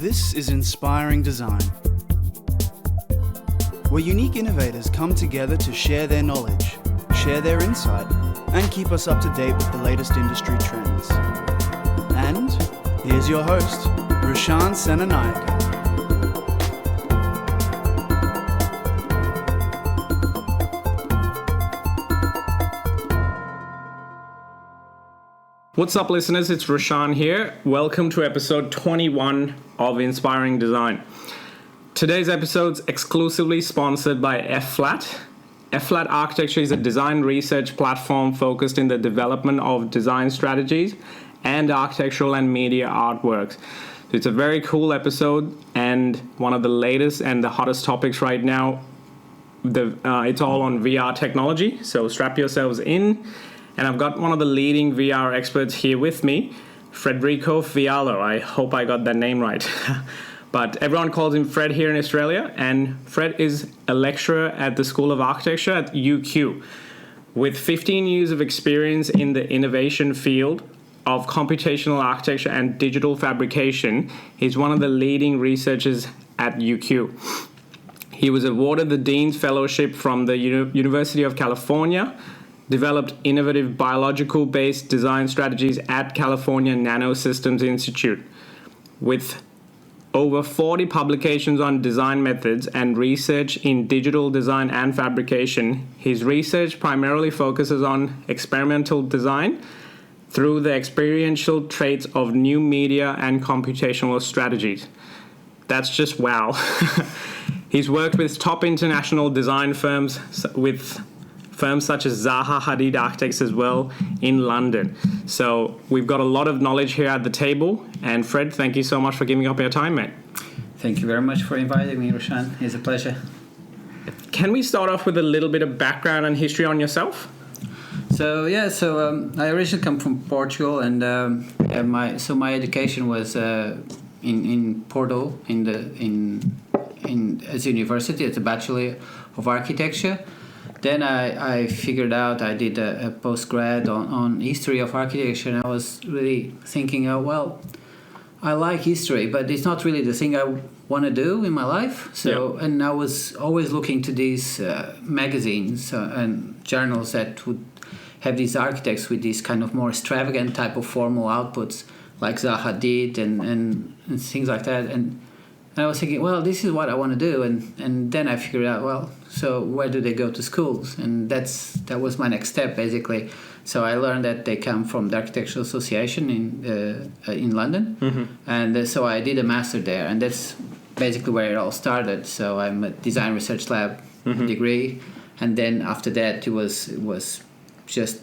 This is Inspiring Design, where unique innovators come together to share their knowledge, share their insight, and keep us up to date with the latest industry trends. And here's your host, Roshan Senanayake. What's up, listeners? It's Roshan here. Welcome to episode 21 of Inspiring Design. Today's episode's exclusively sponsored by F-Flat. F-Flat Architecture is a design research platform focused in the development of design strategies and architectural and media artworks. So it's a very cool episode and one of the latest and the hottest topics right now. It's all on VR technology, so strap yourselves in. And I've got one of the leading VR experts here with me, Fredrico Fialho. I hope I got that name right. But everyone calls him Fred here in Australia. And Fred is a lecturer at the School of Architecture at UQ. With 15 years of experience in the innovation field of computational architecture and digital fabrication, he's one of the leading researchers at UQ. He was awarded the Dean's Fellowship from the University of California, developed innovative biological-based design strategies at California Nanosystems Institute. With over 40 publications on design methods and research in digital design and fabrication, his research primarily focuses on experimental design through the experiential traits of new media and computational strategies. That's just wow. He's worked with top international design firms, with firms such as Zaha Hadid Architects as well in London. So we've got a lot of knowledge here at the table. And Fred, thank you so much for giving up your time, mate. Thank you very much for inviting me, Roshan. It's a pleasure. Can we start off with a little bit of background and history on yourself? I originally come from Portugal, and my education was in Porto as a university, as a Bachelor of Architecture. Then I figured out I did a postgrad on history of architecture, and I was really thinking, I like history, but it's not really the thing I want to do in my life. And I was always looking to these magazines and journals that would have these architects with these kind of more extravagant type of formal outputs, like Zaha Hadid and things like that. And I was thinking, this is what I want to do. And then I figured out, so where do they go to schools? And that was my next step, basically. So I learned that they come from the Architectural Association in London. Mm-hmm. And so I did a master there. And that's basically where it all started. So I'm a design research lab degree. And then after that, it was just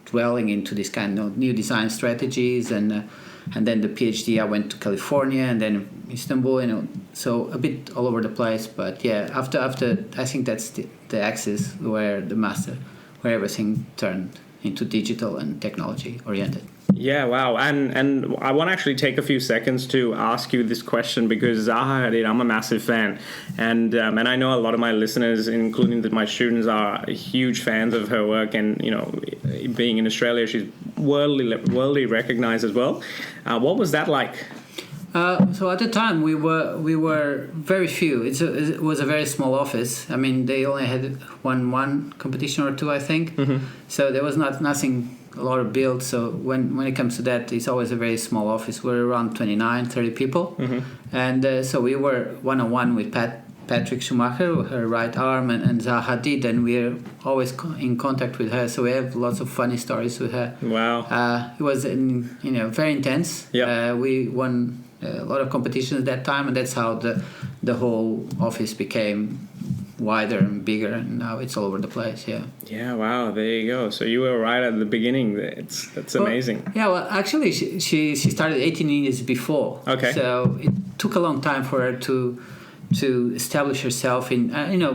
dwelling into this kind of new design strategies. And then the PhD, I went to California and then Istanbul, so a bit all over the place. But yeah, after I think that's the axis where everything turned into digital and technology oriented. Yeah, wow. And I want to actually take a few seconds to ask you this question, because Zaha Hadid, I'm a massive fan. And I know a lot of my listeners, including my students, are huge fans of her work. And, being in Australia, she's worldly recognized as well. What was that like? So at the time, we were very few. It was a very small office. I mean, they only had one competition or two, I think. Mm-hmm. So there was nothing, a lot of build. So when it comes to that, it's always a very small office. We're around 29, 30 people. Mm-hmm. And so we were one-on-one with Patrick Schumacher, her right arm, and Zaha Hadid, and we're always in contact with her. So we have lots of funny stories with her. Wow. It was very intense. Yeah. We won a lot of competitions at that time, and that's how the whole office became wider and bigger, and now it's all over the place. Yeah, wow, there you go. So you were right at the beginning. That's amazing. Actually she started 18 years before. Okay. So it took a long time for her to establish herself in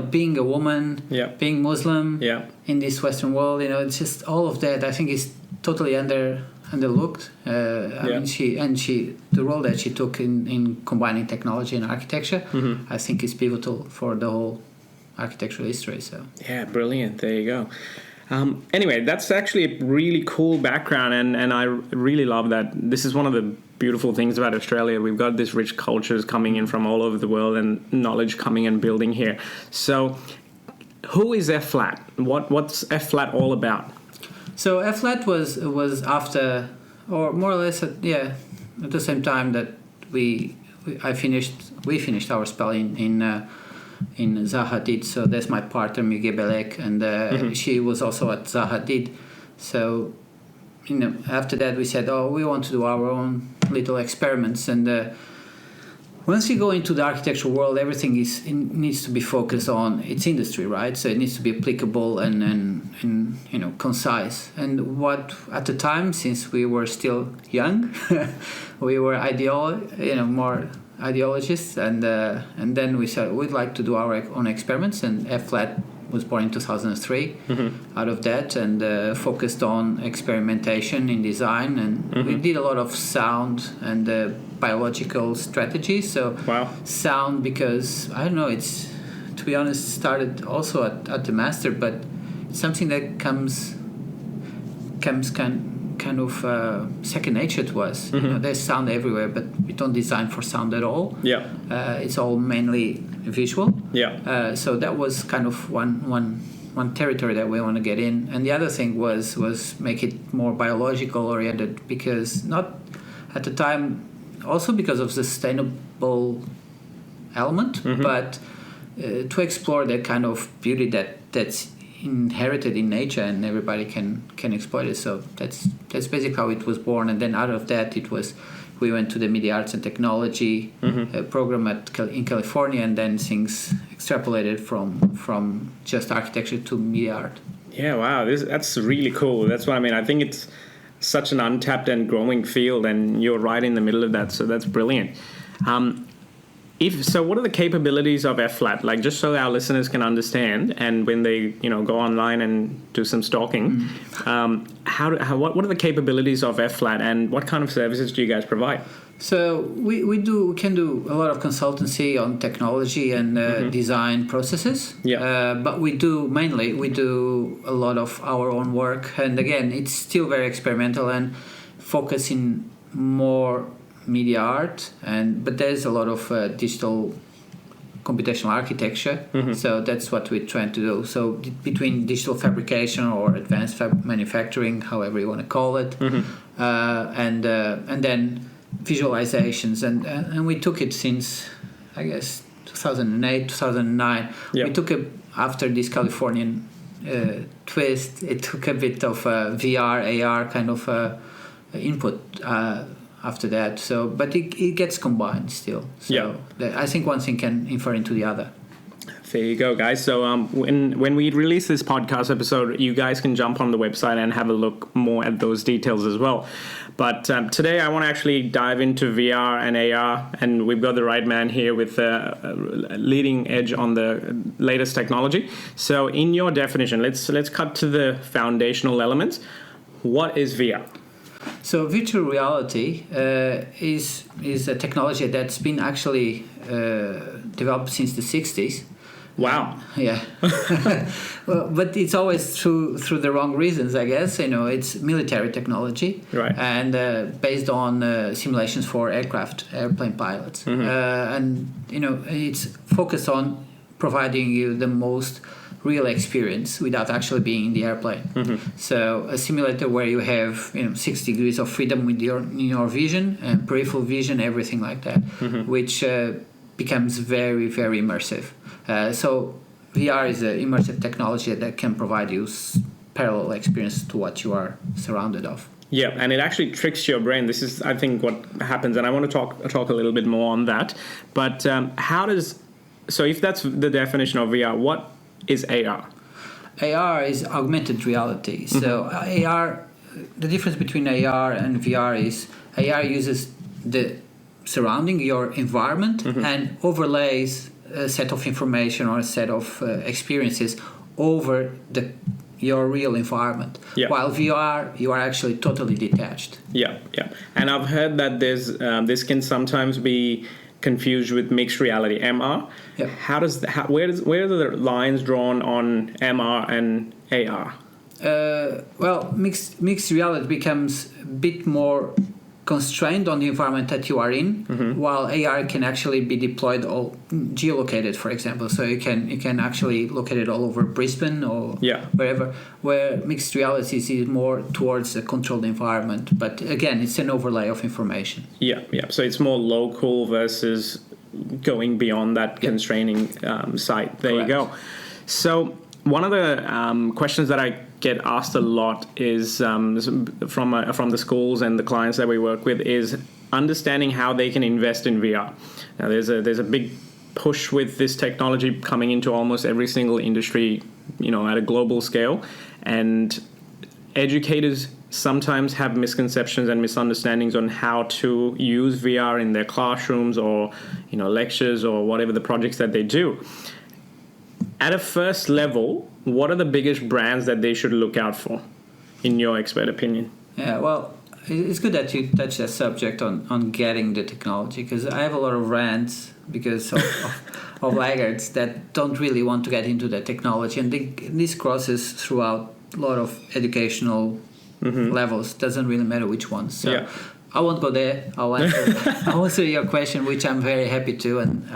being a woman, being Muslim, in this Western world. It's just all of that, I think, is totally underlooked. I mean, the role that she took in combining technology and architecture, I think, is pivotal for the whole architectural history. So yeah, brilliant. There you go. Anyway, that's actually a really cool background, and I really love that. This is one of the beautiful things about Australia. We've got these rich cultures coming in from all over the world and knowledge coming and building here. So who is F-Flat? What's F-Flat all about? So F-Flat was after, or more or less at the same time that we finished our spell in Zaha Hadid. So that's my partner Miguel Belek, and she was also at Zaha Hadid. So after that we said, we want to do our own little experiments, and once you go into the architecture world, everything needs to be focused on its industry, right? So it needs to be applicable and concise. And what at the time, since we were still young, we were more ideologists, and then we said we'd like to do our own experiments, and F-Flat was born in 2003 out of that, and focused on experimentation in design, and we did a lot of sound and biological strategies. So sound, because I don't know, it's, to be honest, started also at the master, but it's something that comes kind of second nature to us. There's sound everywhere, but we don't design for sound at all. It's all mainly visual. So that was kind of one territory that we want to get in, and the other thing was make it more biological oriented, because not at the time, also because of the sustainable element, but to explore that kind of beauty that's inherited in nature and everybody can exploit it. So that's basically how it was born, and then out of that we went to the Media Arts and Technology program in California, and then things extrapolated from just architecture to media art. Yeah, wow, that's really cool. That's what I mean. I think it's such an untapped and growing field, and you're right in the middle of that, so that's brilliant. What are the capabilities of F-Flat? Like, just so our listeners can understand, and when they go online and do some stalking, what are the capabilities of F-Flat, and what kind of services do you guys provide? So we can do a lot of consultancy on technology and design processes. But we do a lot of our own work, and again, it's still very experimental and focusing more media art, but there's a lot of digital computational architecture. So that's what we're trying to do. So between digital fabrication or advanced manufacturing, however you want to call it, and then visualizations, and we took it since, I guess, 2008, 2009. We took it after this Californian twist. It took a bit of VR, AR kind of input after that. So, but it gets combined still. So I think one thing can infer into the other. There you go, guys. So when we release this podcast episode, you guys can jump on the website and have a look more at those details as well. But today I want to actually dive into VR and AR, and we've got the right man here with leading edge on the latest technology. So in your definition, let's cut to the foundational elements. What is VR? So virtual reality is a technology that's been actually developed since the 60s. Wow. Yeah. Well, but it's always through the wrong reasons, I guess. It's military technology, right? And based on simulations for airplane pilots. And it's focused on providing you the most real experience without actually being in the airplane. So a simulator where you have 6 degrees of freedom with your vision and peripheral vision, everything like that, which becomes very, very immersive. So VR is an immersive technology that can provide you parallel experience to what you are surrounded of. Yeah, and it actually tricks your brain. This is, I think, what happens, and I want to talk a little bit more on that. But so if that's the definition of VR, what is AR? AR is augmented reality. So AR, the difference between AR and VR is AR uses the surrounding your environment and overlays a set of information or a set of experiences over your real environment. While VR, you are actually totally detached. Yeah. And I've heard that this can sometimes be confused with mixed reality, MR. Where are the lines drawn on MR and AR? Well, mixed reality becomes a bit more constrained on the environment that you are in, while AR can actually be deployed all geolocated, for example. So you can actually locate it all over Brisbane or wherever. Where mixed reality is more towards a controlled environment, but again, it's an overlay of information. Yeah. So it's more local versus going beyond that constraining site. There Correct. You go. So one of the questions that I get asked a lot is from the schools and the clients that we work with is understanding how they can invest in VR. Now, there's a big push with this technology coming into almost every single industry, at a global scale, and educators sometimes have misconceptions and misunderstandings on how to use VR in their classrooms or lectures or whatever the projects that they do. At a first level, what are the biggest brands that they should look out for, in your expert opinion? Yeah, well, it's good that you touch that subject on getting the technology, because I have a lot of rants because of laggards that don't really want to get into the technology, and this crosses throughout a lot of educational levels. Doesn't really matter which ones. So I won't go there. I'll answer your question, which I'm very happy to, and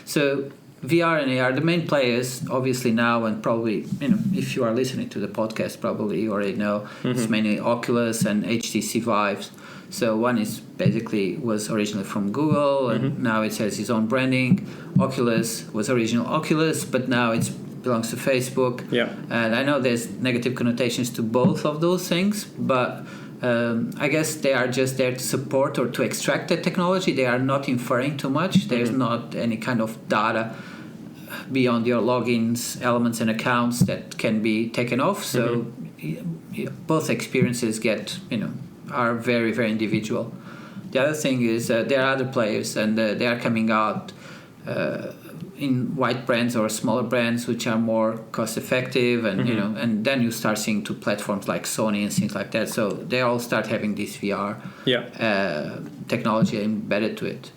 so VR and AR, the main players, obviously now, and probably, if you are listening to the podcast, probably you already know, it's mainly Oculus and HTC Vives. So one was originally from Google, and now it has its own branding. Oculus was original Oculus, but now it belongs to Facebook. Yeah. And I know there's negative connotations to both of those things, but I guess they are just there to support or to extract the technology. They are not inferring too much. There's not any kind of data beyond your logins, elements, and accounts that can be taken off. So both experiences are very, very individual. The other thing is there are other players, and they are coming out in white brands or smaller brands which are more cost effective, and and then you start seeing to platforms like Sony and things like that. So they all start having this VR technology embedded to it.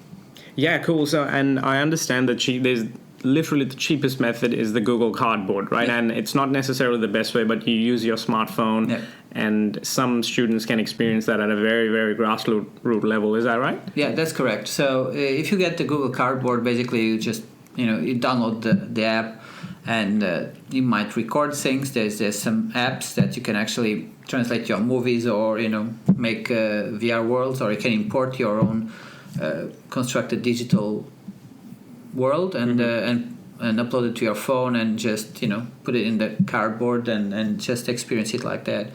Yeah, cool. So, and I understand that there's literally the cheapest method is the Google Cardboard, right? Yeah. And it's not necessarily the best way, but you use your smartphone, and some students can experience that at a very, very grassroots level. Is that right? Yeah, that's correct. So if you get the Google Cardboard, basically you just you download the app, and you might record things. There's some apps that you can actually translate your movies, or make VR worlds, or you can import your own constructed digital world and upload it to your phone, and just put it in the cardboard and just experience it like that.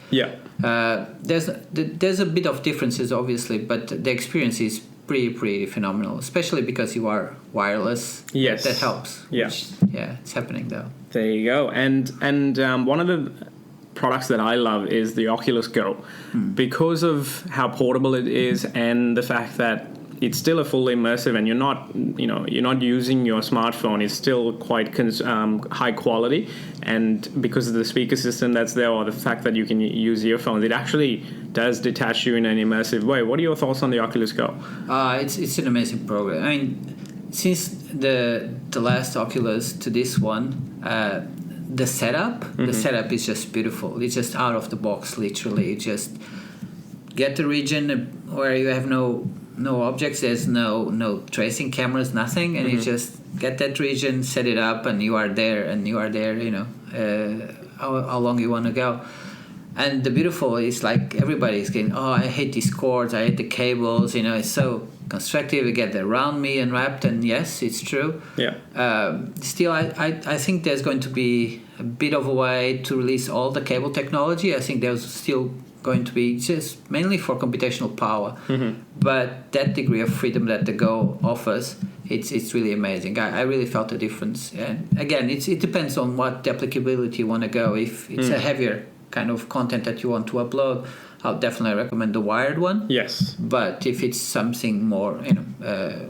There's a bit of differences, obviously, but the experience is pretty phenomenal, especially because you are wireless. Yes, that helps. It's happening though. There you go. And one of the products that I love is the Oculus Go, because of how portable it is, and the fact that it's still a fully immersive, and you're not using your smartphone. It's still quite high quality, and because of the speaker system that's there, or the fact that you can use earphones, it actually does detach you in an immersive way. What are your thoughts on the Oculus Go? It's an amazing program. I mean, since the last Oculus to this one, the setup is just beautiful. It's just out of the box, literally. You just get the region where you have no objects, there's no tracing cameras, nothing, and you just get that region, set it up, and you are there how long you want to go. And the beautiful is, like, everybody's getting, I hate these cords, I hate the cables, it's so constructive, you get around me and wrapped, and yes, it's true. Still, I think there's going to be a bit of a way to release all the cable technology. I think there's still going to be just mainly for computational power, but that degree of freedom that the Go offers, it's really amazing. I really felt a difference, and again, it depends on what the applicability you want to go. If it's a heavier kind of content that you want to upload, I'll definitely recommend the wired one. Yes. But if it's something more,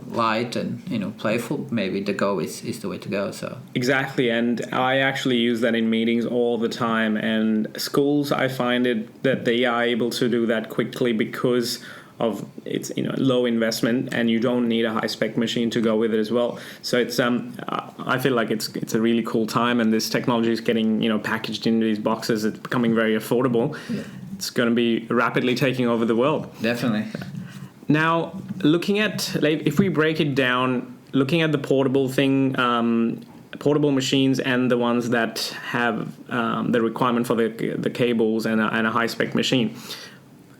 light and playful, maybe the Go is the way to go. So exactly, and I actually use that in meetings all the time. And schools, I find it that they are able to do that quickly because it's low investment, and you don't need a high spec machine to go with it as well. So it's I feel like it's a really cool time, and this technology is getting packaged into these boxes. It's becoming very affordable. Yeah. It's going to be rapidly taking over the world. Definitely. Now, looking at, if we break it down, looking at the portable thing, portable machines and the ones that have the requirement for the cables and a high-spec machine,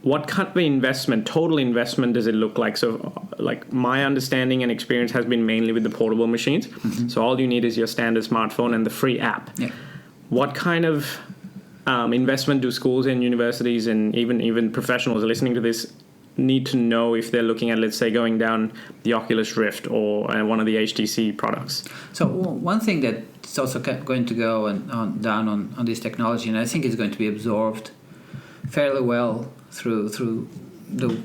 what kind of investment, total investment, does it look like? So, like, my understanding and experience has been mainly with the portable machines. Mm-hmm. So all you need is your standard smartphone and the free app. Yeah. What kind of investment do schools and universities and even professionals listening to this need to know if they're looking at, let's say, going down the Oculus Rift or one of the HTC products? So one thing that's also going to go down on this technology, and I think it's going to be absorbed fairly well through the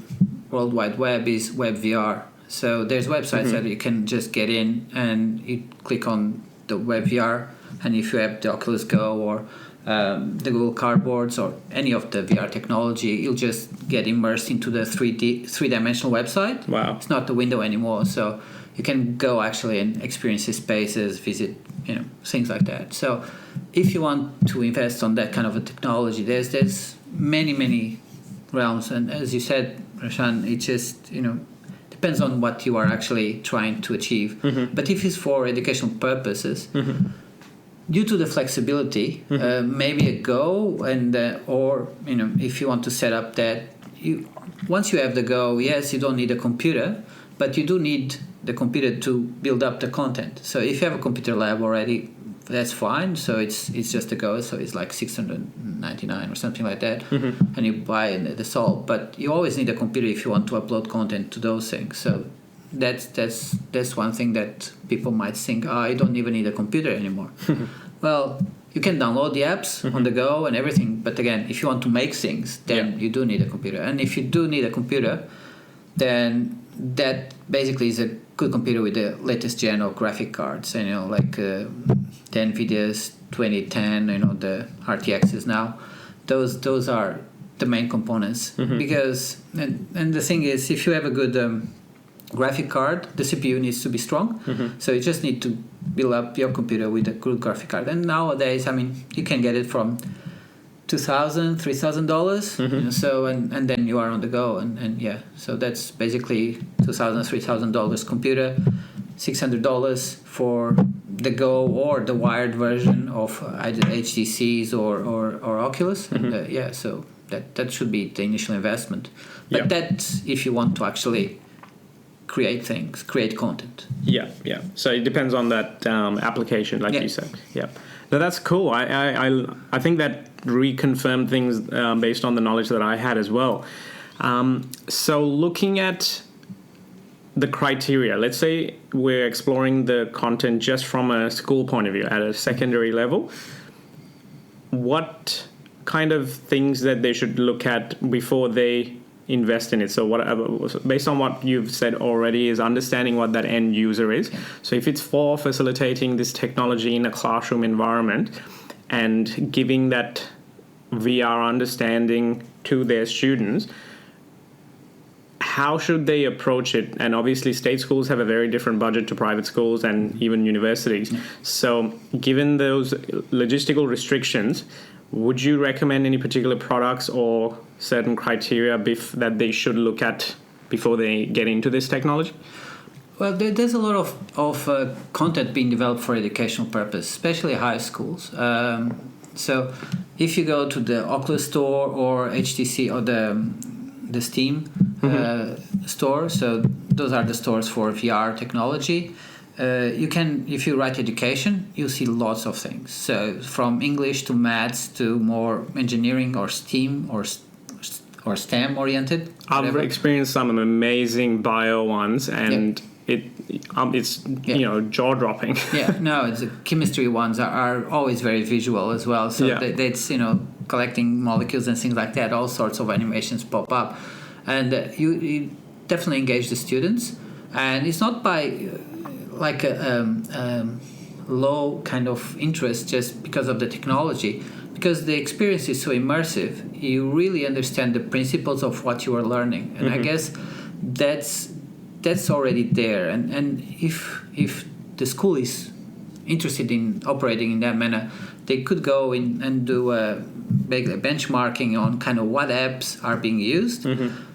World Wide Web, is WebVR. So there's websites that you can just get in and you click on the WebVR, and if you have the Oculus Go or the Google Cardboards or any of the VR technology, you'll just get immersed into the three-dimensional website. Wow. It's not the window anymore, so you can go actually and experience the spaces, visit, things like that. So if you want to invest on that kind of a technology, there's many realms, and as you said, Roshan, it just depends on what you are actually trying to achieve. Mm-hmm. But if it's for educational purposes, due to the flexibility, maybe a Go, and or if you want to set up that, once you have the Go, yes, you don't need a computer, but you do need the computer to build up the content. So if you have a computer lab already, that's fine. So it's just a Go, so it's like $699 or something like that, and you buy the salt. But you always need a computer if you want to upload content to those things. So that's one thing that people might think, I don't even need a computer anymore. Well, you can download the apps on the go and everything, but again, if you want to make things, then you do need a computer. And if you do need a computer, then that basically is a good computer with the latest gen of graphic cards, like the NVIDIA's 2010, the RTXs now. Those are the main components, because and the thing is, if you have a good graphic card, the CPU needs to be strong, so you just need to build up your computer with a good graphic card. And nowadays, you can get it from $2,000, $3,000, so and then you are on the go, and so that's basically $2,000, $3,000 computer, $600 for the Go or the wired version of either HTCs or Oculus, and so that should be the initial investment. But that's if you want to actually create content. Yeah. So it depends on that application, like you said. Yeah. No, that's cool. I think that reconfirmed things based on the knowledge that I had as well. So looking at the criteria, let's say we're exploring the content just from a school point of view at a secondary level. What kind of things that they should look at before they invest in it? So based on what you've said already, is understanding what that end user is. So if it's for facilitating this technology in a classroom environment and giving that VR understanding to their students, how should they approach it? And obviously state schools have a very different budget to private schools and even universities. So given those logistical restrictions, would you recommend any particular products or certain criteria that they should look at before they get into this technology? Well, there's a lot of content being developed for educational purpose, especially high schools. So if you go to the Oculus store or HTC or the Steam store, so those are the stores for VR technology. You can, if you write education, you'll see lots of things. So from English to maths to more engineering or STEAM or STEM oriented. I've experienced some amazing bio ones, and it's jaw dropping. The chemistry ones are always very visual as well. So that's collecting molecules and things like that. All sorts of animations pop up, and you definitely engage the students. And it's not by like a low kind of interest just because of the technology, because the experience is so immersive, you really understand the principles of what you are learning, and I guess that's already there. And if the school is interested in operating in that manner, they could go in and do a benchmarking on kind of what apps are being used,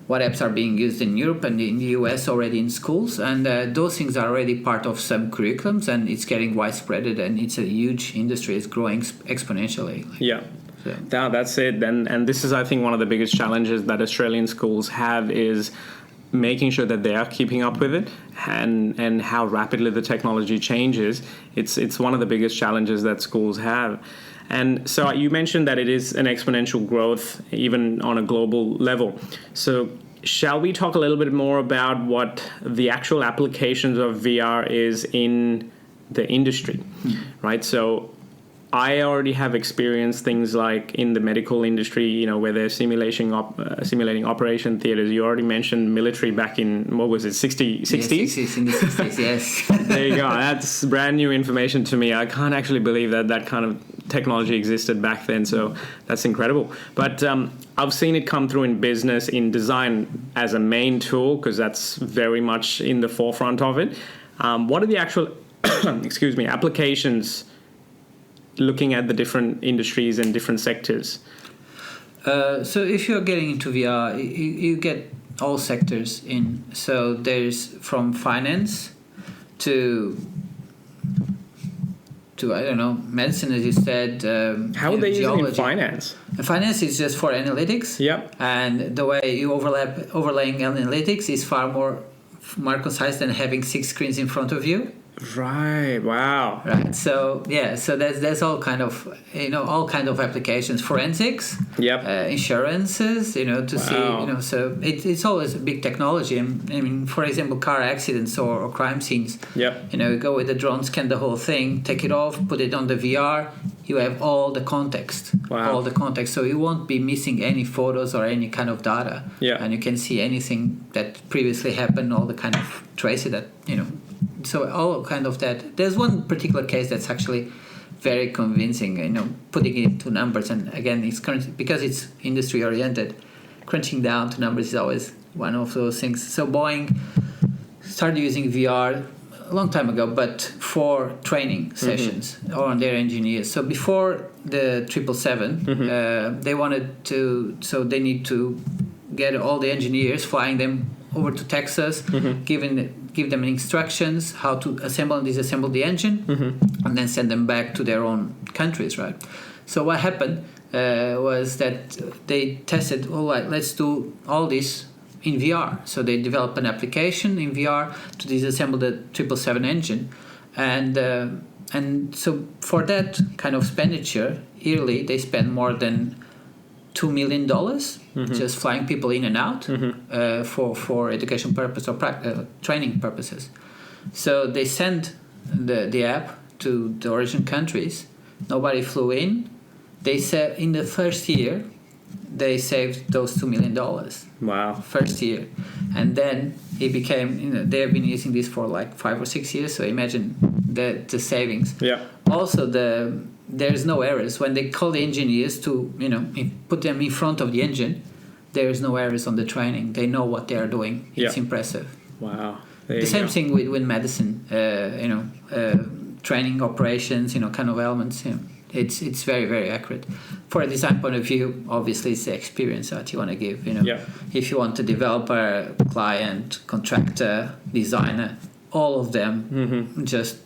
what apps are being used in Europe and in the US already in schools, and those things are already part of some curriculums, and it's getting widespread, and it's a huge industry. It's growing exponentially. Yeah. So. No, that's it. And this is, I think, one of the biggest challenges that Australian schools have is making sure that they are keeping up with it, and how rapidly the technology changes. It's one of the biggest challenges that schools have. And so you mentioned that it is an exponential growth even on a global level. So shall we talk a little bit more about what the actual applications of VR is in the industry, right? So I already have experienced things like in the medical industry, where they're simulating operation theaters. You already mentioned military back in, what was it, 60s? Yes, in the 60s, yes. There you go. That's brand new information to me. I can't actually believe that kind of technology existed back then. So that's incredible. But I've seen it come through in business, in design as a main tool, because that's very much in the forefront of it. What are the actual, applications looking at the different industries and different sectors? So if you're getting into VR, you get all sectors in. So there's from finance to I don't know, medicine, as you said. How are they using geology. in finance? Finance is just for analytics. Yep. And the way you overlaying analytics is far more concise than having 6 screens in front of you. Right. Wow. Right. So so there's all kind of applications. Forensics. Yep. Insurances. To see. So it's always a big technology. I mean, for example, car accidents or crime scenes. Yep. You go with the drone, scan the whole thing, take it off, put it on the VR. You have all the context. Wow. All the context. So you won't be missing any photos or any kind of data. Yeah. And you can see anything that previously happened. All the kind of trace it that So all kind of that. There's one particular case that's actually very convincing. Putting it into numbers, and again, it's because it's industry oriented. Crunching down to numbers is always one of those things. So Boeing started using VR a long time ago, but for training sessions on their engineers. So before the 777, they wanted to. So they need to get all the engineers, flying them over to Texas, give them instructions how to assemble and disassemble the engine, and then send them back to their own countries, right? So what happened was that they tested, all right, let's do all this in VR. So they developed an application in VR to disassemble the 777 engine, and so for that kind of expenditure yearly, they spend more than $2 million just flying people in and out for education purpose or training purposes. So they sent the app to the origin countries. Nobody flew in. They said in the first year they saved those $2 million. Wow. First year. And then it became, they have been using this for like 5 or 6 years. So imagine the savings. Yeah. Also there's no errors. When they call the engineers to, put them in front of the engine, there's no errors on the training. They know what they are doing. It's impressive. Wow. The same thing with medicine, training operations, kind of elements. It's very, very accurate. For a design point of view, obviously it's the experience that you want to give. If you want a developer, client, contractor, designer, all of them, just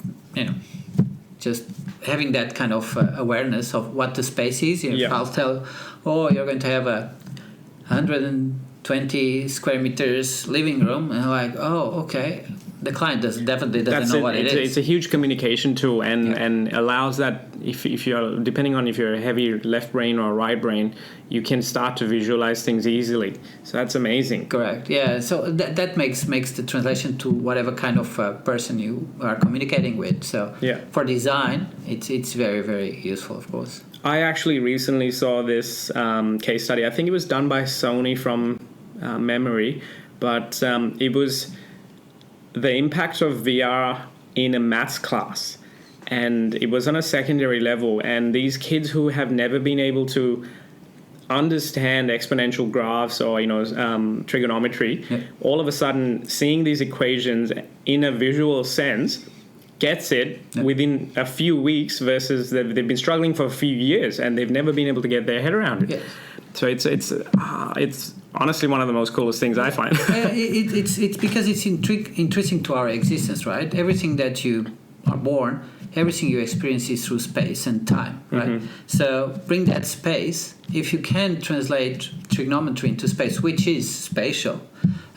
having that kind of awareness of what the space is. I'll tell, you're going to have a 120 square meters living room, and like, okay. The client definitely doesn't know what it is. It's a huge communication tool, and allows that if you're, depending on if you're a heavy left brain or right brain, you can start to visualize things easily. So that's amazing. Correct. Yeah. So that makes the translation to whatever kind of person you are communicating with. So for design, it's very, very useful, of course. I actually recently saw this case study. I think it was done by Sony from memory, but it was the impact of VR in a maths class. and it was on a secondary level. And these kids who have never been able to understand exponential graphs or trigonometry, all of a sudden seeing these equations in a visual sense gets it within a few weeks, versus they've been struggling for a few years and they've never been able to get their head around it. Yes. So it's honestly one of the most coolest things I find. It's because it's intrinsic to our existence, right? Everything that you are born, everything you experience is through space and time, right? Mm-hmm. So bring that space. If you can translate trigonometry into space, which is spatial,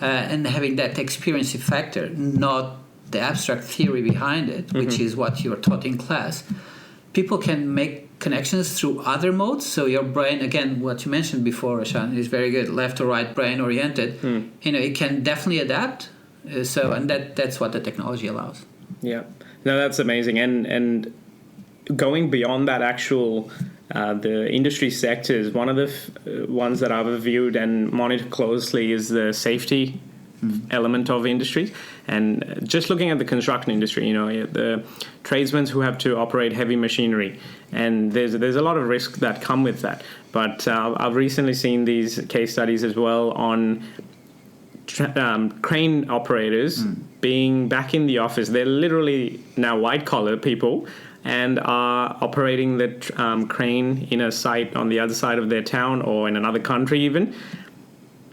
and having that experience factor, not the abstract theory behind it, which is what you're taught in class, people can make connections through other modes. So your brain, again, what you mentioned before, Roshan, is very good. Left or right brain oriented. It can definitely adapt. And that's what the technology allows. Yeah, no, that's amazing. And going beyond that, actual the industry sectors, one of the ones that I've viewed and monitored closely is the safety element of industries. And just looking at the construction industry, the tradesmen who have to operate heavy machinery, and there's a lot of risk that come with that. But I've recently seen these case studies as well on crane operators being back in the office. They're literally now white-collar people and are operating the crane in a site on the other side of their town or in another country even,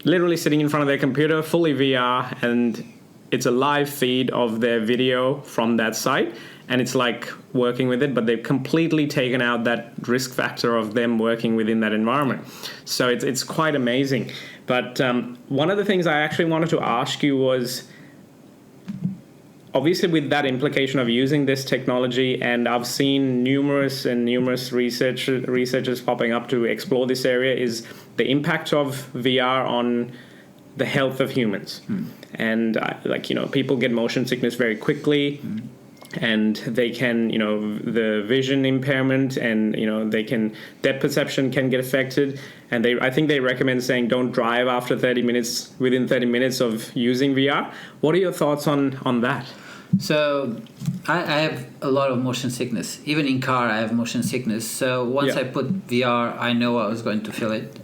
literally sitting in front of their computer, fully VR, and it's a live feed of their video from that site, and it's like working with it, but they've completely taken out that risk factor of them working within that environment. So it's quite amazing. But one of the things I actually wanted to ask you was, obviously with that implication of using this technology, and I've seen numerous researchers popping up to explore this area, is the impact of VR on the health of humans. And people get motion sickness very quickly, and they can, the vision impairment, and depth perception can get affected. And I think they recommend saying don't drive after within 30 minutes of using VR. What are your thoughts on that? So I have a lot of motion sickness. Even in car, I have motion sickness. So once I put VR, I know I was going to feel it,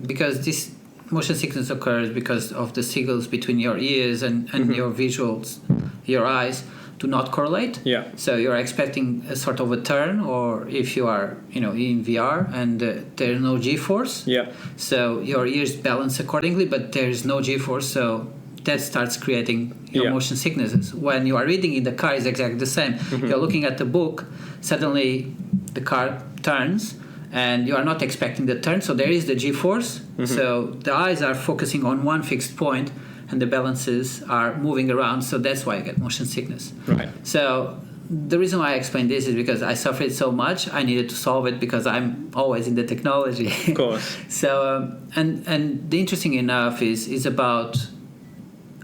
because this motion sickness occurs because of the signals between your ears and your visuals, your eyes, do not correlate. Yeah. So you're expecting a sort of a turn, or if you are, in VR and there's no G-force. Yeah. So your ears balance accordingly, but there's no G-force. So that starts creating motion sicknesses. When you are reading in the car, it's exactly the same. You're looking at the book, suddenly the car turns, and you are not expecting the turn, so there is the G-force. So the eyes are focusing on one fixed point, and the balances are moving around, so that's why I get motion sickness. Right. So the reason why I explain this is because I suffered so much, I needed to solve it because I'm always in the technology. Of course. So, and the interesting enough is about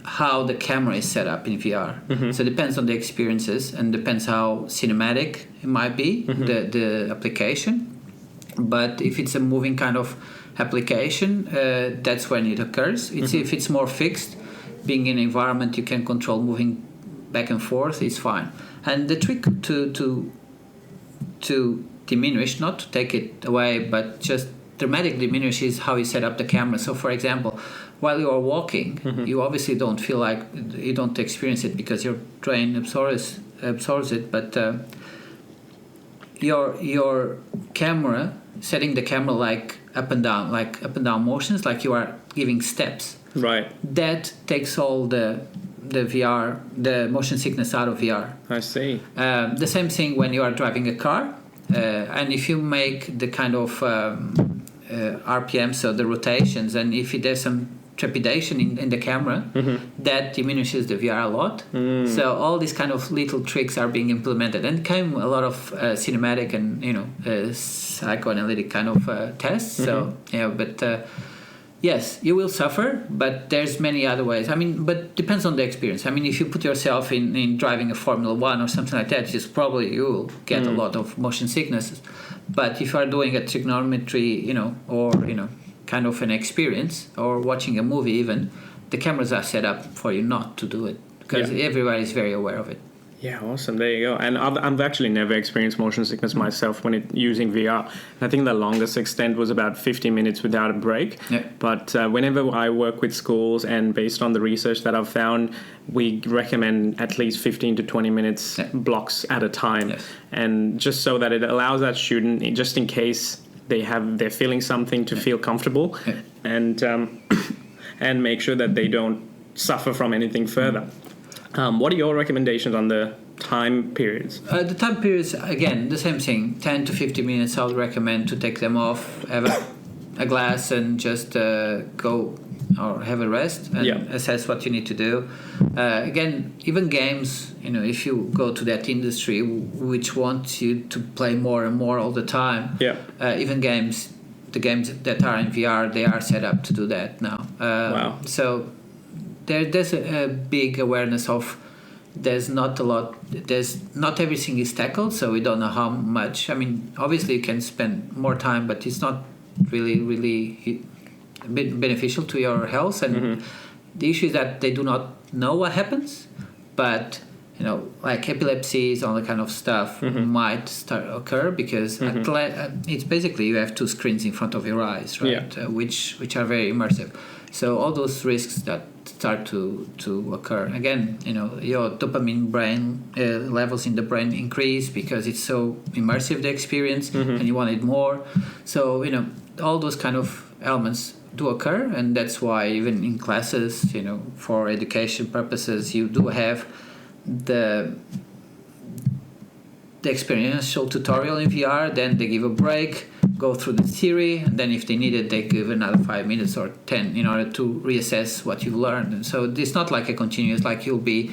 how the camera is set up in VR. So it depends on the experiences and depends how cinematic it might be, the application. But if it's a moving kind of application, that's when it occurs. If it's more fixed, being in an environment you can control moving back and forth, is fine. And the trick to diminish, not to take it away, but just dramatically diminish, is how you set up the camera. So for example, while you are walking, you obviously don't feel like, you don't experience it because your brain absorbs it, but your camera, setting the camera like up and down motions, like you are giving steps. Right. That takes all the VR, the motion sickness out of VR. I see. The same thing when you are driving a car, and if you make the kind of RPM, so the rotations, and if there's some trepidation in the camera, that diminishes the VR a lot. So all these kind of little tricks are being implemented, and came a lot of cinematic and psychoanalytic kind of tests. So but yes, you will suffer, but there's many other ways. I mean, but depends on the experience. I mean, if you put yourself in driving a Formula 1 or something like that, you will get a lot of motion sicknesses. But if you are doing a trigonometry, or kind of an experience, or watching a movie even, the cameras are set up for you not to do it, because everybody is very aware of it. Yeah, awesome. There you go. And I've actually never experienced motion sickness myself when using VR. I think the longest extent was about 50 minutes without a break. Yeah. But whenever I work with schools, and based on the research that I've found, we recommend at least 15 to 20 minutes blocks at a time. Yes. And just so that it allows that student, just in case they're feeling something, to feel comfortable and make sure that they don't suffer from anything further. What are your recommendations on the time periods? The time periods, again, the same thing. 10 to 50 minutes I would recommend to take them off, have a glass and just go or have a rest and assess what you need to do. Again, even games, if you go to that industry which wants you to play more and more all the time, even games, the games that are in VR, they are set up to do that now. Wow. So there's a big awareness of there's not everything is tackled, so we don't know how much. I mean, obviously you can spend more time, but it's not really beneficial to your health. And the issue is that they do not know what happens, but like epilepsies, all that kind of stuff might occur because it's basically you have two screens in front of your eyes, right? Which are very immersive. So all those risks that start to occur. Again, your dopamine brain levels in the brain increase because it's so immersive, the experience, and you want it more. So, all those kind of elements do occur, and that's why even in classes, for education purposes, you do have the experiential tutorial in VR, then they give a break, go through the theory, and then if they need it, they give another 5 minutes or 10 in order to reassess what you've learned. And so it's not like a continuous, like you'll be,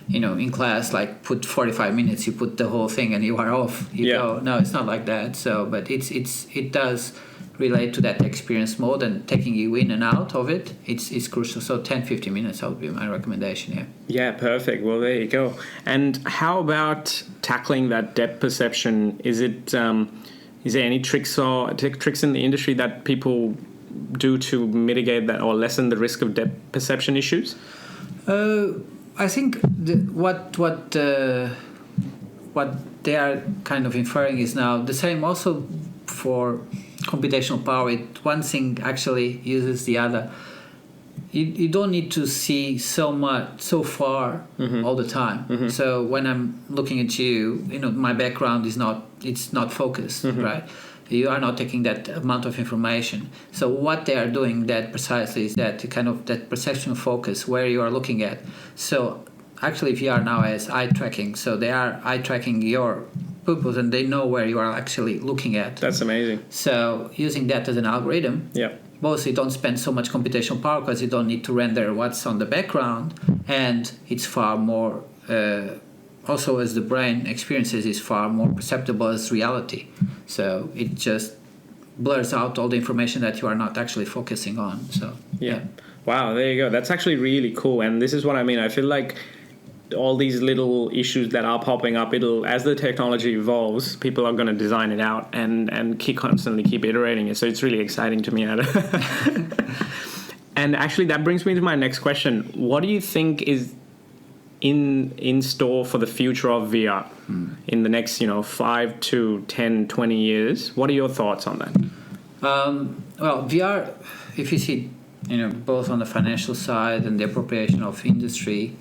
in class, like put 45 minutes, you put the whole thing and you are off. You go. No, it's not like that. So, but it does relate to that experience mode, and taking you in and out of it, it's crucial. So 10-15 minutes would be my recommendation. Yeah, perfect. Well, there you go. And how about tackling that depth perception? Is there any tricks in the industry that people do to mitigate that or lessen the risk of depth perception issues? I think what they are kind of inferring is now the same also for computational power. One thing actually uses the other. You don't need to see so far all the time. So when I'm looking at you, my background is not focused, right? You are not taking that amount of information. So what they are doing that precisely is that kind of that perception focus where you are looking at. So actually VR now has eye tracking. So they are eye tracking your pupils and they know where you are actually looking at. That's amazing. So using that as an algorithm, both you don't spend so much computational power because you don't need to render what's on the background, and it's far more also as the brain experiences is far more perceptible as reality. So it just blurs out all the information that you are not actually focusing on. So Wow, there you go. That's actually really cool. And this is what I mean. I feel like all these little issues that are popping up, as the technology evolves, people are going to design it out and constantly keep iterating it. So it's really exciting to me. And actually that brings me to my next question. What do you think is in store for the future of VR in the next 5 to 10, 20 years? What are your thoughts on that? Well, VR, if you see both on the financial side and the appropriation of industry,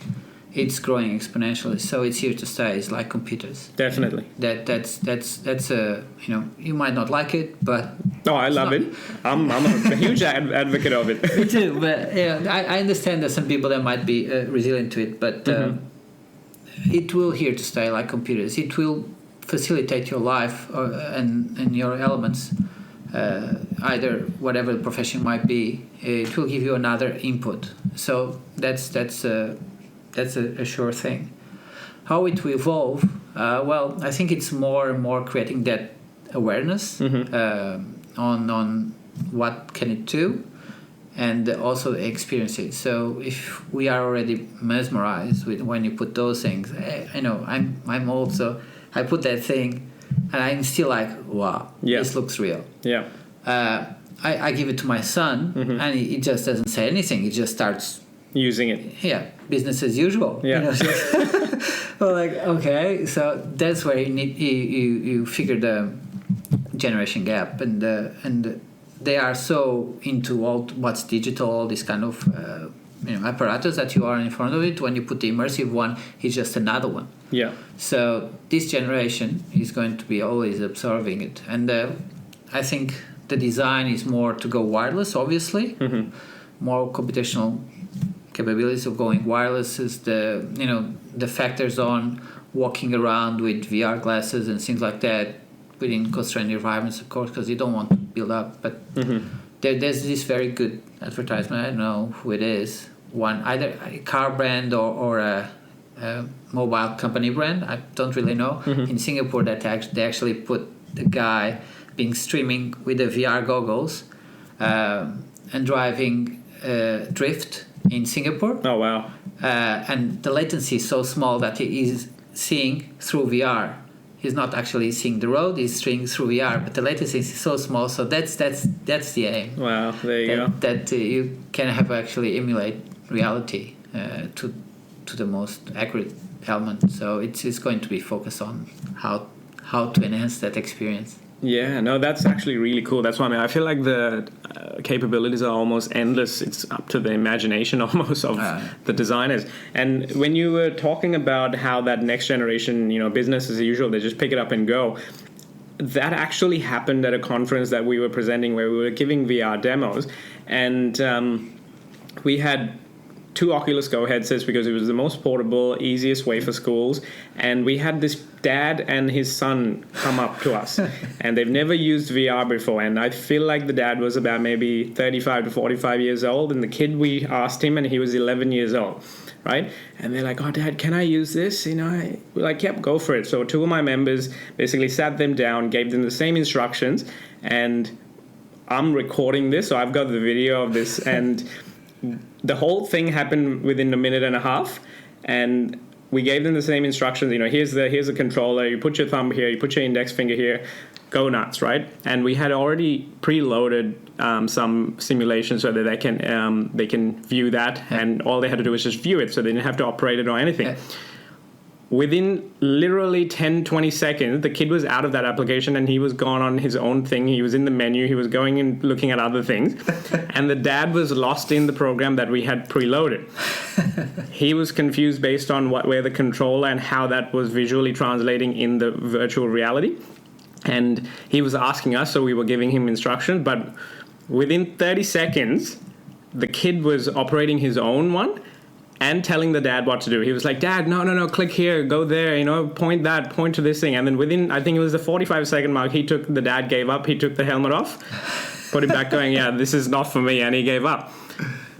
it's growing exponentially, so it's here to stay. It's like computers. Definitely. That's a you might not like it, but I love it. I'm a huge advocate of it. Me too, but I understand that some people that might be resilient to it, but it will here to stay like computers. It will facilitate your life and your elements, either whatever the profession might be. It will give you another input. So that's a sure thing. How it will evolve? Well, I think it's more and more creating that awareness on what can it do, and also experience it. So if we are already mesmerized when you put those things, I'm also I put that thing, and I'm still like, wow, this looks real. I give it to my son, and he just doesn't say anything. He just starts using it. Yeah, business as usual. Yeah. Well, like, okay, so that's where you figure the generation gap, and they are so into all what's digital, all this kind of apparatus that you are in front of it. When you put the immersive one, it's just another one. Yeah. So this generation is going to be always observing it, and I think the design is more to go wireless, obviously. Mm-hmm. More computational capabilities of going wireless is the factors on walking around with VR glasses and things like that within constrained environments, of course, because you don't want to build up. But there's this very good advertisement. I don't know who it is. One, either a car brand or a mobile company brand. I don't really know. In Singapore, they actually put the guy being streaming with the VR goggles and driving drift in Singapore. Oh, wow. And the latency is so small that he is seeing through VR. He's not actually seeing the road, he's seeing through VR, but the latency is so small, so that's the aim. Wow, there you go. That you can have actually emulate reality to the most accurate element. So it's going to be focused on how to enhance that experience. Yeah, no, that's actually really cool. That's why I feel like the capabilities are almost endless. It's up to the imagination almost of the designers. And when you were talking about how that next generation, business as usual, they just pick it up and go, that actually happened at a conference that we were presenting where we were giving VR demos. And we had 2 Oculus Go headsets because it was the most portable, easiest way for schools. And we had this dad and his son come up to us. And they've never used VR before. And I feel like the dad was about maybe 35 to 45 years old. And the kid, we asked him, and he was 11 years old. Right? And they're like, oh, Dad, can I use this? We're like, yep, go for it. So 2 of my members basically sat them down, gave them the same instructions. And I'm recording this. So I've got the video of this. And the whole thing happened within a minute and a half, and we gave them the same instructions. Here's a controller. You put your thumb here. You put your index finger here. Go nuts, right? And we had already preloaded some simulations so that they can view that, and all they had to do was just view it, so they didn't have to operate it or anything. Yeah. Within literally 10, 20 seconds, the kid was out of that application and he was gone on his own thing. He was in the menu. He was going and looking at other things. And the dad was lost in the program that we had preloaded. He was confused based on where the controller and how that was visually translating in the virtual reality. And he was asking us, so we were giving him instructions. But within 30 seconds, the kid was operating his own one and telling the dad what to do. He was like, Dad, no, click here, go there, point to this thing. And then within, I think it was the 45-second mark, the dad gave up, he took the helmet off, put it back going, yeah, this is not for me, and he gave up.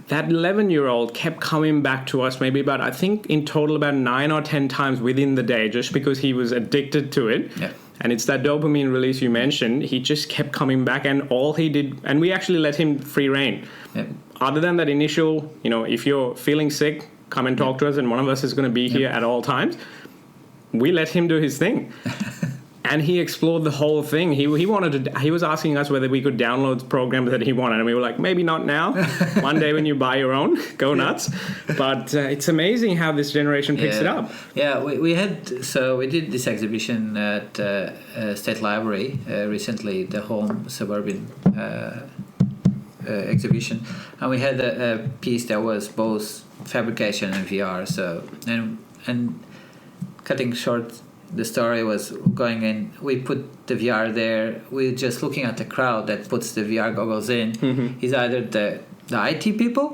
That 11-year-old kept coming back to us maybe about, I think in total about 9 or 10 times within the day, just because he was addicted to it. Yeah. And it's that dopamine release you mentioned. He just kept coming back, and all he did, and we actually let him free reign. Yep. Other than that initial, if you're feeling sick, come and talk to us, and one of us is going to be here at all times. We let him do his thing. And he explored the whole thing. He was asking us whether we could download programs that he wanted, and we were like, maybe not now. One day when you buy your own, go nuts. But it's amazing how this generation picks it up. Yeah, we did this exhibition at State Library recently, the Home Suburban exhibition, and we had a piece that was both fabrication and VR. So and cutting short, the story was going in. We put the VR there. We're just looking at the crowd that puts the VR goggles in. Mm-hmm. Is either the IT people,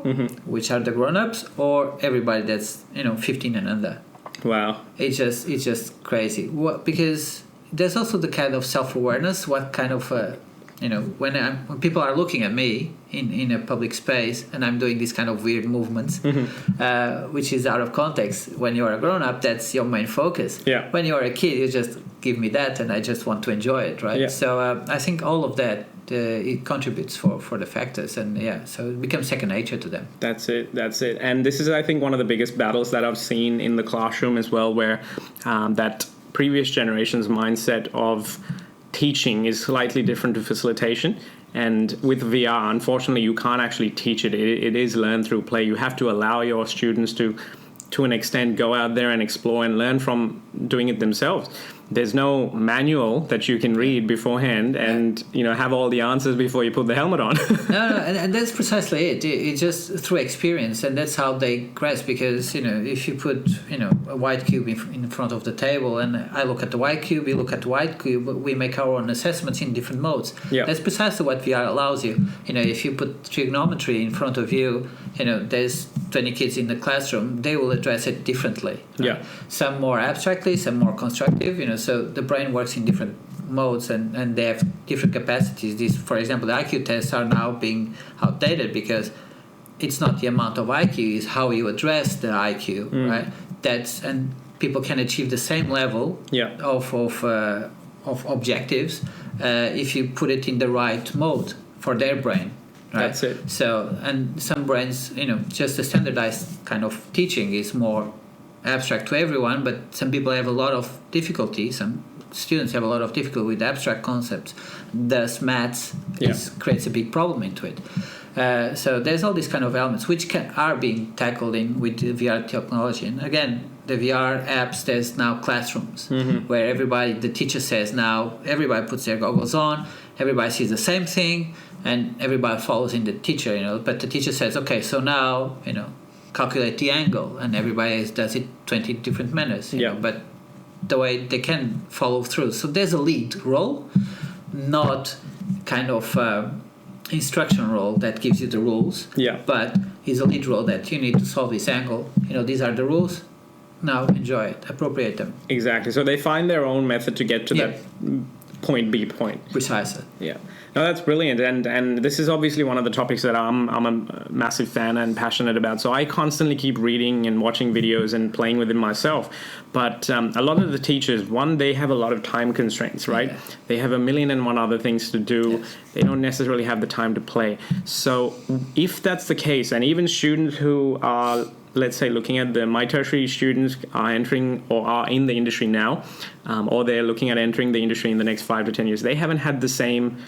which are the grown-ups, or everybody that's 15 and under. Wow, it's just crazy. Because there's also the kind of self-awareness. What kind of when people are looking at me in a public space and I'm doing these kind of weird movements, which is out of context. When you're a grown-up, that's your main focus. Yeah. When you're a kid, you just give me that and I just want to enjoy it, right? Yeah. So I think all of that, it contributes for the factors, and so it becomes second nature to them. That's it. And this is, I think, one of the biggest battles that I've seen in the classroom as well, where that previous generation's mindset of teaching is slightly different to facilitation, And with VR, unfortunately, you can't actually teach it. It is learned through play. You have to allow your students to an extent, go out there and explore and learn from doing it themselves. There's no manual that you can read beforehand and have all the answers before you put the helmet on. No, and that's precisely it. It's just through experience, and that's how they grasp. Because if you put a white cube in front of the table, and I look at the white cube, you look at the white cube, we make our own assessments in different modes. Yeah. That's precisely what VR allows you. If you put trigonometry in front of you, there's 20 kids in the classroom, they will address it differently. Yeah. Some more abstractly, some more constructive. So the brain works in different modes, and they have different capacities. These, for example, the IQ tests are now being outdated because it's not the amount of IQ, it's how you address the IQ, right? And people can achieve the same level of objectives if you put it in the right mode for their brain. Right? That's it. So, and some brains, just the standardized kind of teaching is more abstract to everyone, but some people have a lot of difficulty. Some students have a lot of difficulty with abstract concepts. Thus, maths creates a big problem into it. So there's all these kind of elements which are being tackled with the VR technology. And again, the VR apps, there's now classrooms where the teacher says now, everybody puts their goggles on, everybody sees the same thing, and everybody follows in the teacher, But the teacher says, okay, so now, calculate the angle, and everybody does it 20 different manners. But the way they can follow through. So there's a lead role, not kind of instruction role that gives you the rules. But is a lead role that you need to solve this angle. These are the rules. Now enjoy it, appropriate them. Exactly. So they find their own method to get to that point B point. Precisely. Yeah. No, that's brilliant, and this is obviously one of the topics that I'm a massive fan and passionate about. So I constantly keep reading and watching videos and playing with it myself. But a lot of the teachers, they have a lot of time constraints, right? Yeah. They have a million and one other things to do. Yes. They don't necessarily have the time to play. So if that's the case, and even students who are, let's say, looking at my tertiary students are entering or are in the industry now, or they're looking at entering the industry in the next 5 to 10 years, they haven't had the same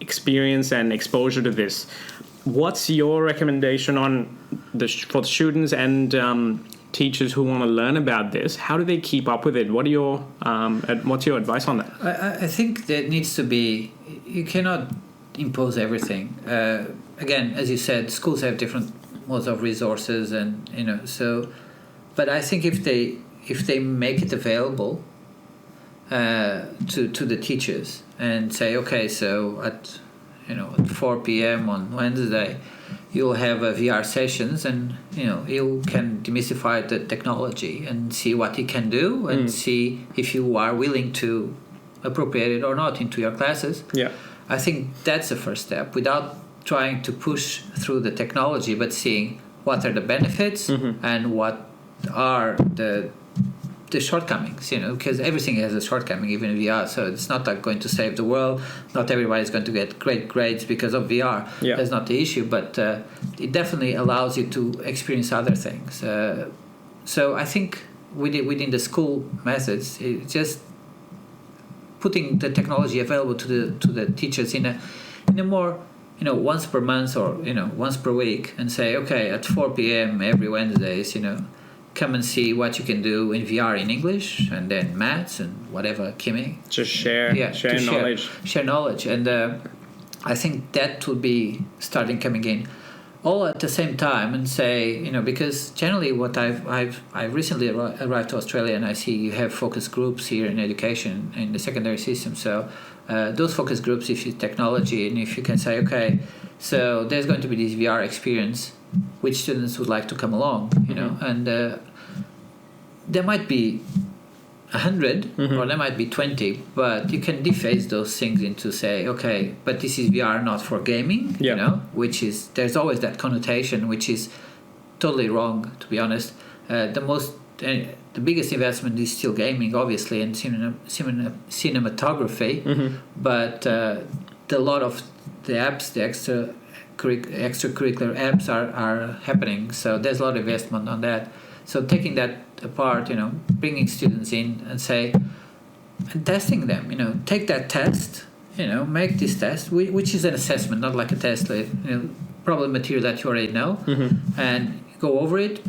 experience and exposure to this. What's your recommendation for the students and teachers who want to learn about this? How do they keep up with it? What's your advice on that? I think there needs to be, you cannot impose everything. Again, as you said, schools have different modes of resources, and but I think if they make it available to the teachers and say, okay, so at 4 p.m. on Wednesday you'll have VR sessions, and you can demystify the technology and see what it can do, and see if you are willing to appropriate it or not into your classes. I think that's the first step, without trying to push through the technology, but seeing what are the benefits and what are the shortcomings, because everything has a shortcoming, even in VR. So it's not like going to save the world. Not everybody's going to get great grades because of VR. That's not the issue, but it definitely allows you to experience other things. So I think within the school methods, it's just putting the technology available to the teachers in a more once per month or once per week, and say, okay, at 4 p.m. every Wednesdays, come and see what you can do in VR in English, and then maths and whatever, chemistry. Just share knowledge. Share knowledge, and I think that will be starting coming in, all at the same time, and say, because generally what I've recently arrived to Australia, and I see you have focus groups here in education in the secondary system. So those focus groups, if you technology, and if you can say, okay, so there's going to be this VR experience, which students would like to come along, and there might be 100 or there might be 20, but you can dephase those things into say, okay, but this is VR not for gaming, which is, there's always that connotation, which is totally wrong, to be honest. The biggest investment is still gaming, obviously, and cinematography, but a lot of the apps, the extracurricular apps are happening, so there's a lot of investment on that. So taking that apart, bringing students in and say, and testing them, take that test, make this test, which is an assessment, not like a test, problem material that you already know, and go over it,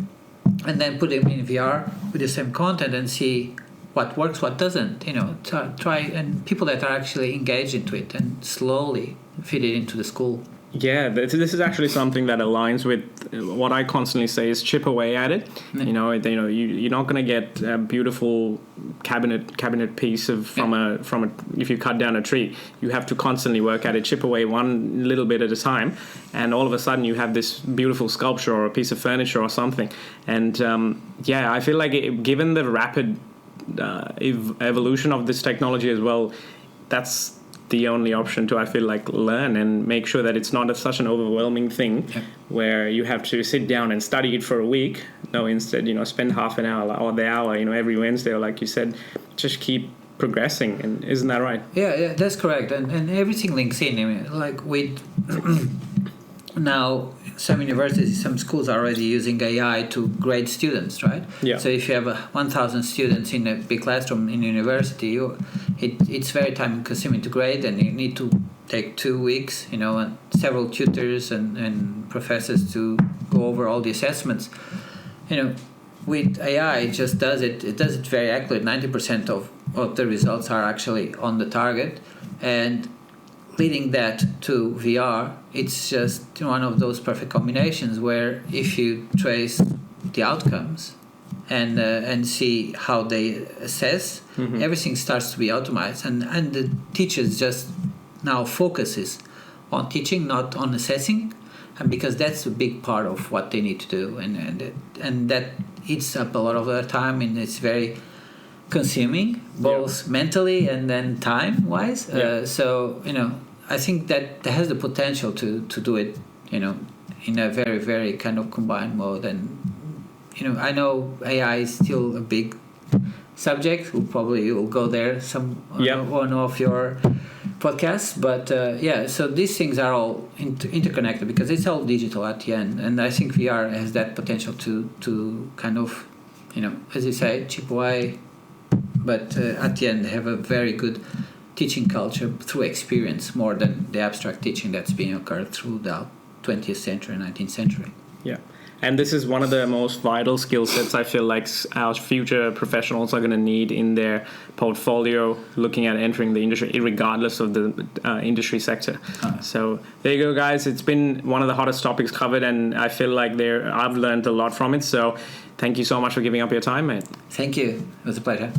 and then put them in VR with the same content and see what works, what doesn't. Try, and people that are actually engaged into it and slowly fit it into the school. Yeah, this is actually something that aligns with what I constantly say is chip away at it. Yeah. You're not going to get a beautiful cabinet piece from a if you cut down a tree. You have to constantly work at it, chip away one little bit at a time, and all of a sudden you have this beautiful sculpture or a piece of furniture or something. And I feel like given the rapid evolution of this technology as well, that's the only option to, I feel like, learn and make sure that it's not such an overwhelming thing where you have to sit down and study it for a week. No, instead, spend half an hour or the hour, every Wednesday, or like you said, just keep progressing. And isn't that right? Yeah, that's correct. And everything links in. Like with now, some universities, some schools are already using AI to grade students, right? Yeah. So if you have 1,000 students in a big classroom in university, it's very time consuming to grade, and you need to take 2 weeks, and several tutors and professors to go over all the assessments. With AI, it just does it. It does it very accurately. 90% of the results are actually on the target, and leading that to VR, it's just one of those perfect combinations where if you trace the outcomes and see how they assess, everything starts to be automated, and the teachers just now focuses on teaching, not on assessing, and because that's a big part of what they need to do, and that eats up a lot of their time, and it's very consuming, both mentally and then time-wise. I think that has the potential to do it, in a very, very kind of combined mode. And, I know AI is still a big subject. We'll probably will go there one of your podcasts. But, so these things are all interconnected because it's all digital at the end. And I think VR has that potential to kind of, as you say, chip away. But at the end, have a very good teaching culture through experience more than the abstract teaching that's being occurred throughout 20th century and 19th century. Yeah. And this is one of the most vital skill sets I feel like our future professionals are going to need in their portfolio looking at entering the industry, regardless of the industry sector. So there you go, guys. It's been one of the hottest topics covered, and I feel like I've learned a lot from it. So thank you so much for giving up your time, mate. Thank you. It was a pleasure.